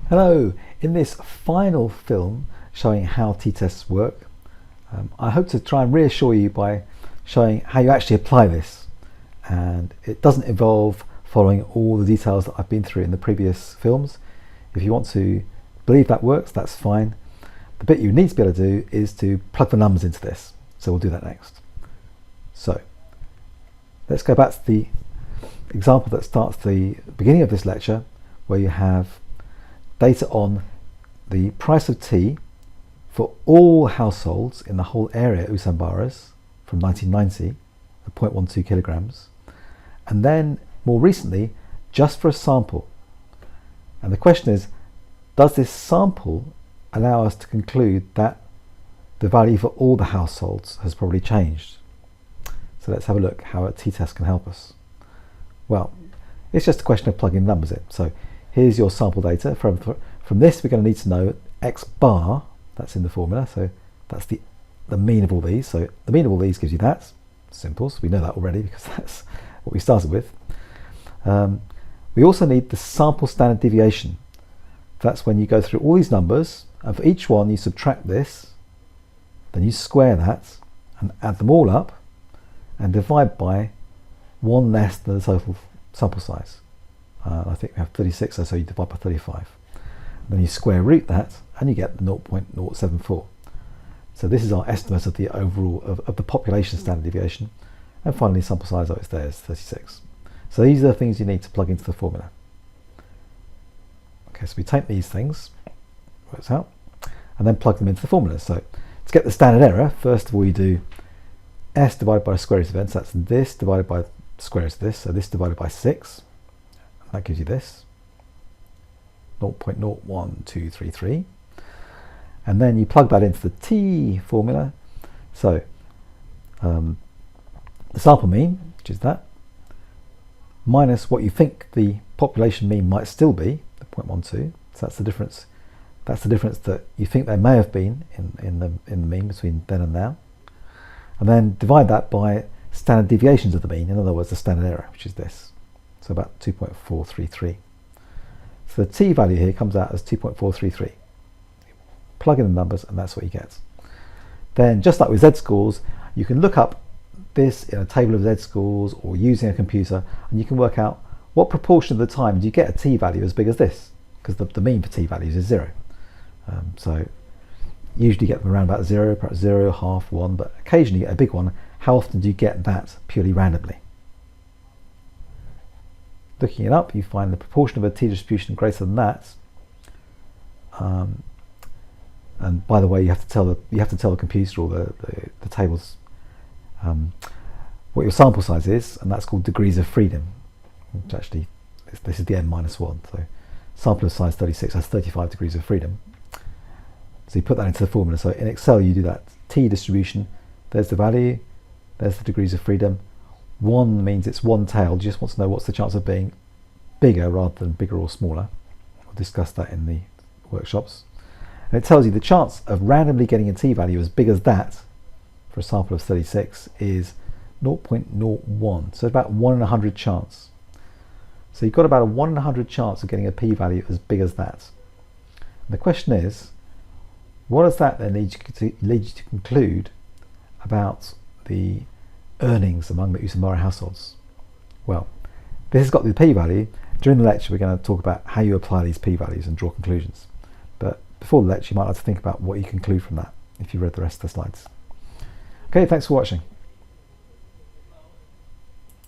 Hello, in this final film showing how t-tests work, I hope to try and reassure you by showing how you actually apply this. And it doesn't involve following all the details that I've been through in the previous films. If you want to believe that works, that's fine. The bit you need to be able to do is to plug the numbers into this. So we'll do that next. So let's go back to the example that starts the beginning of this lecture, where you have data on the price of tea for all households in the whole area Usambaras from 1990 at 0.12 kilograms, and then more recently just for a sample. And the question is, does this sample allow us to conclude that the value for all the households has probably changed? So let's have a look how a t-test can help us. Well, it's just a question of plugging numbers in. So here's your sample data. From this, we're going to need to know x bar, that's in the formula, so that's the mean of all these. So the mean of all these gives you that. Simple, so we know that already because that's what we started with. We also need the sample standard deviation. That's when you go through all these numbers, and for each one you subtract this, then you square that and add them all up and divide by one less than the total sample size. I think we have 36, so you divide by 35. Then you square root that and you get 0.074. So this is our estimate of the overall of the population standard deviation. And finally, sample size, it's there, is 36. So these are the things you need to plug into the formula. Okay, so we take these things, works out, and then plug them into the formula. So to get the standard error, first of all you do s divided by the square root of n, so that's this divided by the square root of this, so this divided by 6. That gives you this, 0.01233. And then you plug that into the t formula. So the sample mean, which is that, minus what you think the population mean might still be, the 0.12. So that's the difference. That's the difference that you think they may have been in the mean between then and now. And then divide that by standard deviations of the mean, in other words, the standard error, which is this. So about 2.433. So the t value here comes out as 2.433. Plug in the numbers and that's what you get. Then, just like with z-scores, you can look up this in a table of z-scores or using a computer, and you can work out what proportion of the time do you get a t value as big as this, because the mean for t values is 0. So usually you get them around about 0, perhaps 0, half, 1, but occasionally you get a big one. How often do you get that purely randomly? Looking it up, you find the proportion of a t distribution greater than that. And by the way, you have to tell the computer or the tables what your sample size is, and that's called degrees of freedom. Which actually, this is the n-1. So sample of size 36 has 35 degrees of freedom. So you put that into the formula. So in Excel, you do that t distribution. There's the value. There's the degrees of freedom. 1 means it's one-tailed. You just want to know what's the chance of being bigger rather than bigger or smaller. We'll discuss that in the workshops. And it tells you the chance of randomly getting a t-value as big as that for a sample of 36 is 0.01. So about 1 in 100 chance. So you've got about a 1 in 100 chance of getting a p-value as big as that. And the question is, what does that then lead you to conclude about the earnings among the Usambara households? Well, this has got the p-value. During the lecture we're going to talk about how you apply these p-values and draw conclusions. But before the lecture you might like to think about what you conclude from that if you read the rest of the slides. Okay, thanks for watching.